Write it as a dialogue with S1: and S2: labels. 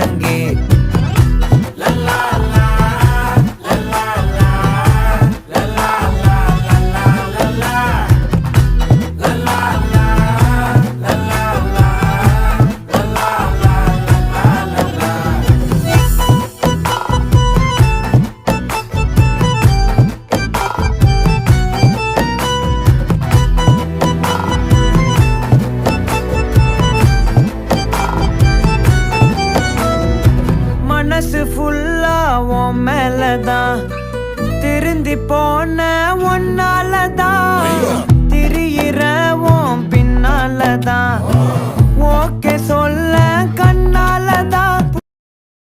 S1: முழங்கே மனசு ஃபுல்லா உன் மேலதான் திருந்தி போன ஒன்னாலதான் திரியிற உன் பின்னாலதான் ஓகே சொல்ல கண்ணாலதான்